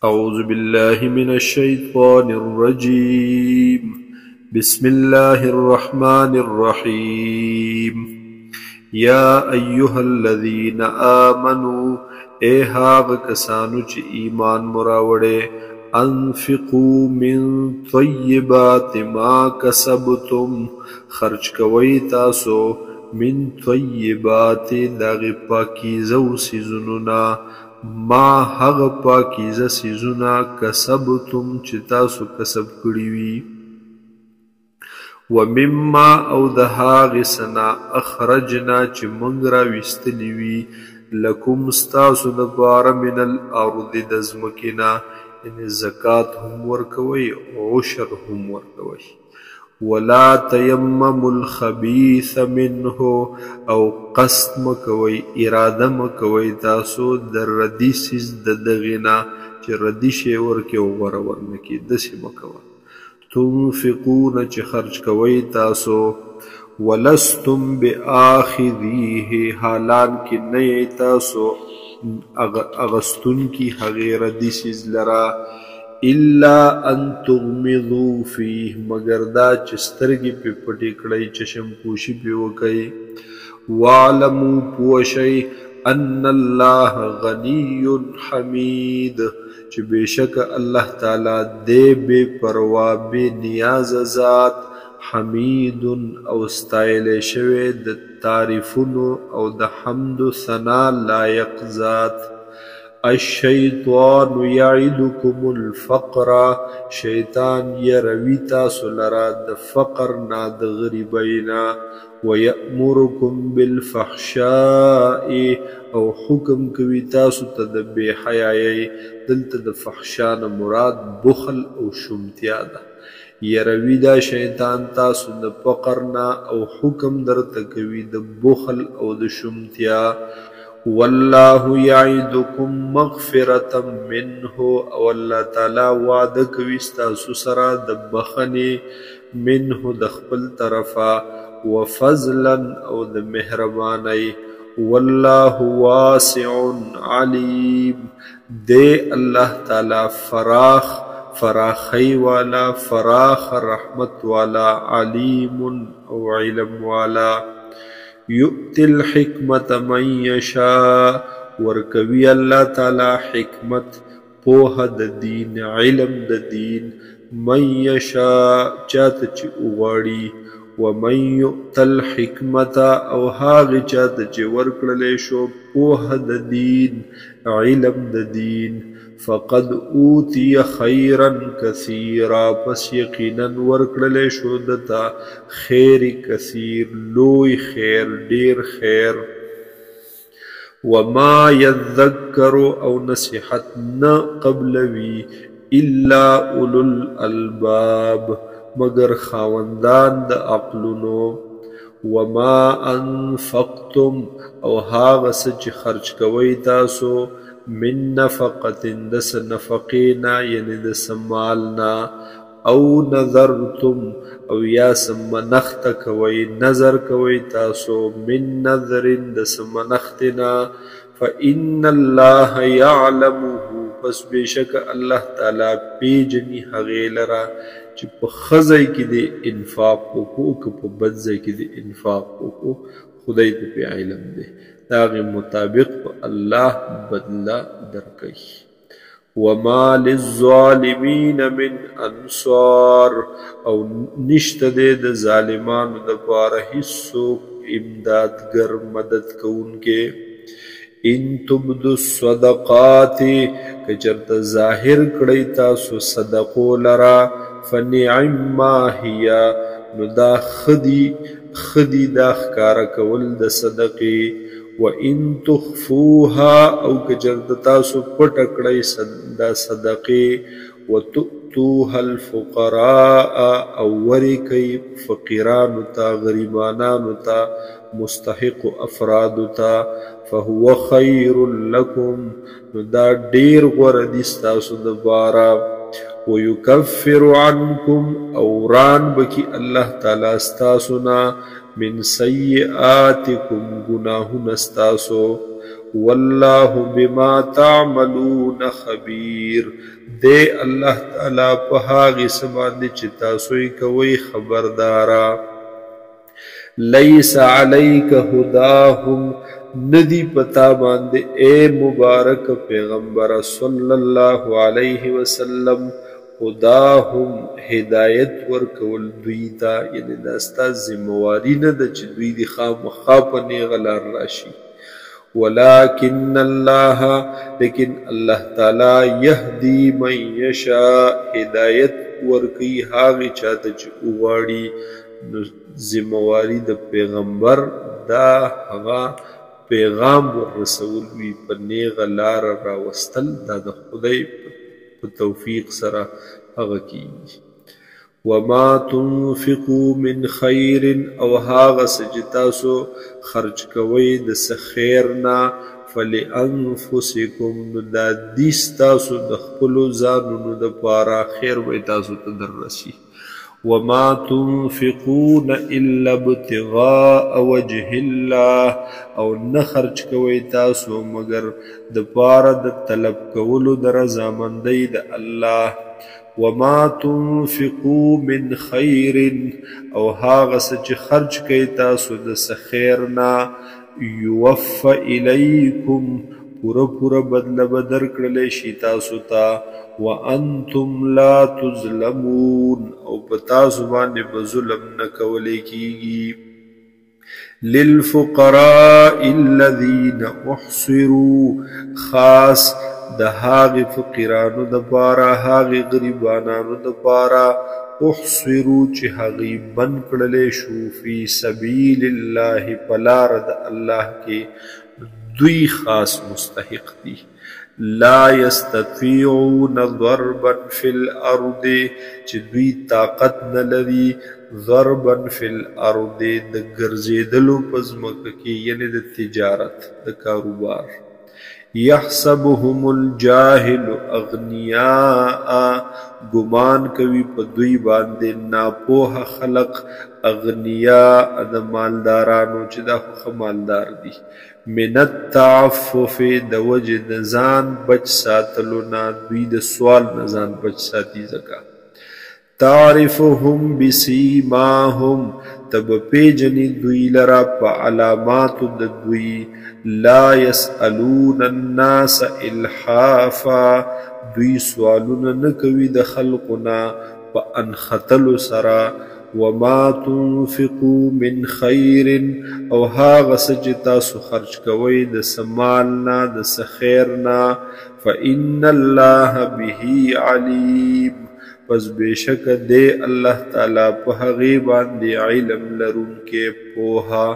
أعوذ بالله من الشيطان الرجيم. بسم الله الرحمن الرحيم. يا أيها الذين آمنوا اے هاغ کسانو چی ایمان مراوڑے انفقوا من طیبات ما کسبتم خرج کوئی تاسو من طیبات داغ پاکیزو سیزنونا ما هغ پاکیزه سیزونا کسبتم چې تاسو کسب کړی وي ومما او د هغې څه نه اخرجنا چې موږ راویستلي وي لکم ستاسو دپاره من الارض د ځمکې نه یعنې زکات هم ورکوئ عشر هم ورکوئ ولا تیمموا الخبیث منه او قصد مکوئ اراده مکوئ تاسو د ردي څیز د دغې نه چې ردي شی ورکې او غوره ورنکړي داسې مه کوه تنفقون چې خرج کوئ تاسو ولستم بآخذیه حالان کې نه یې تاسو اغستونکي هغې ردي څیز لره الا ان تغمضوا فيه مگر دا چې سترګې پې پټې کړئ چشم پوشي پې وکئ واعلموا پوه شئ ان الله غني حمید چې بېشکه الله تعالی دی بې پروا بې نیازه ذات حمید او ستایلی شوی د تعریفونو او د حمد و ثنا لایق ذات الشیطان یعدکم الفقر شیطان یروي تاسو لره د فقر نه د غریبۍ نه ویأمرکم بالفحشاء او حکم کوي تاسو ته د بې حیایۍ دلته د فحشا نه مراد بخل او شومتیا ده یروي دا شیطان تاسو د فقر نه او حکم درته کوي د بخل او د شومتیا والله یعدکم مغفرة منه او الله تعالی وعده کوي ستاسو سره د بخنې منه د خپل طرفه وفضلا او د مهربانۍ والله واسع علیم دی الله تعالی فراخی والا فراخ رحمت والا علیم او علم والا یؤتی الحکمت من یشاء ورکوي الله تعالی حکمت پوهه د دین علم د دین من یشاء چاته چې وغواړي ومن یؤت الحکمت او هغې چاته چې ورکړلی شو پوهه د دین علم د دین فقد اوتی خیرا کثیرا پس یقینا ورکړلی شو دته خیر کثیر لوی خیر ډیر خیر وما یذکر او نصیحت نه قبلوي الا اولو الالباب مگر خاوندان د عقلونو وما انفقتم او هاغه څه چې خرج کوئ تاسو من نفقة دس نفقینا یعنی دس مالنا او نظرتم او یا منخت کوئی نظر کوئی تاسو من نظر دس منختنا فإن الله يعلمه پس بیشک اللہ تعالی پیجنی هغې لره چې په ښه ځای کې دې انفاق وکړو که په بد ځای کې دې انفاق وکړو خدای ته پې علم دی د هغې مطابق په الله بدله درکوي وما للظالمین من انصار او نشته دی د ظالمانو دپاره هېڅوک امدادګر مدد کوونکې ان تبدو الصدقات که چېرته ظاهر کړئ تاسو صدقو لره فنعم ما هي نو دا خدي دا ښکاره کول د صدقې وان تخفوها او که چېرته تاسو پټه کړئ دا صدقې وتؤتوها الفقراء او ورکئ فقیرانو ته غریبانانو ته مستحق افرادو ته فهو خیر لکم نو دا ډیر غوره دي ستاسو دپاره ويكفر عنكم اوران بکی الله تعالی استاسونا من سیئاتکم گناهون استاسو والله بما تعملون خبیر دے اللہ تعالی په هغې څه باندې چې تاسو یې کوئ خبردارا. لیس علیک هداهم ندی پتا باندې اے مبارک پیغمبر صلی الله علیه وسلم هداهم هدایت ورکول دوی ته، یعنی دا ستا ذمواري نه ده چې دوی دې خامخا په نیغه لار راشي. ولكن الله لیکن الله تعالی یهدی من یشاء هدایت ورکی هغه چاته چې وغواړي. نو ذمواري د پیغمبر دا هغه پیغام ورسول وي په نیغه لاره راوستل، دا د خدای په توفیق سره هغه کیږي. وما تنفقوا من خیر او هغه څه چې تاسو خرج کوئ د څه خیر نه فلانفسکم نو دا دي ستاسو د خپلو ځانونو دپاره خیر به تاسو ته در رسي. وما تنفقون الا ابتغاء وجه الله او نه خرج کوئ تاسو مگر د پاره د طلب کولو د رضامندۍ د الله. وما تنفقوا من خیر او هاغه څه چې خرج کوئ تاسو د څه خیر نه یوفى الیکم پوره بدله به درکړلی شي تاسو ته. وانتم لا تظلمون او په تاسو باندې به ظلم نه کولی کیږي. للفقراء الذین احصروا خاص د هغې فقیرانو دپاره هغې غریبانانو دپاره احصروا چې هغې بند کړلی شو فی سبیل الله په لاره د الله کې دوی خاص مستحق دي. لا یستطیعون ضربا فی الارض چې دوی طاقت نه لري ضربا فی الارض د ګرځېدلو په ځمکه کې، یعنې د تجارت د کاروبار. یحسبهم الجاهل اغنیاء ګمان کوي په دوی باندې ناپوهه خلق اغنیاء د مالدارانو چې دا خو مالدار دي. من التعفف د وجه د ځان بچ ساتلو نه دوی د سوال نه ځان بچ ساتي ځکه. تعرفهم بسیماهم تب پیجنی دوی لرا په علاماتو د دوی. لا يسألون الناس الحافا دوی سوالونه نه کوي د خلقنا په انختلو سره. وما تنفقوا من خیر او هاغه څه چې تاسو خرج کوئ د څه مال نه د څه خیر نه فإن الله به علیم پس بېشکه دی الله تعالی په هغې باندې علم لرونکی پوهه.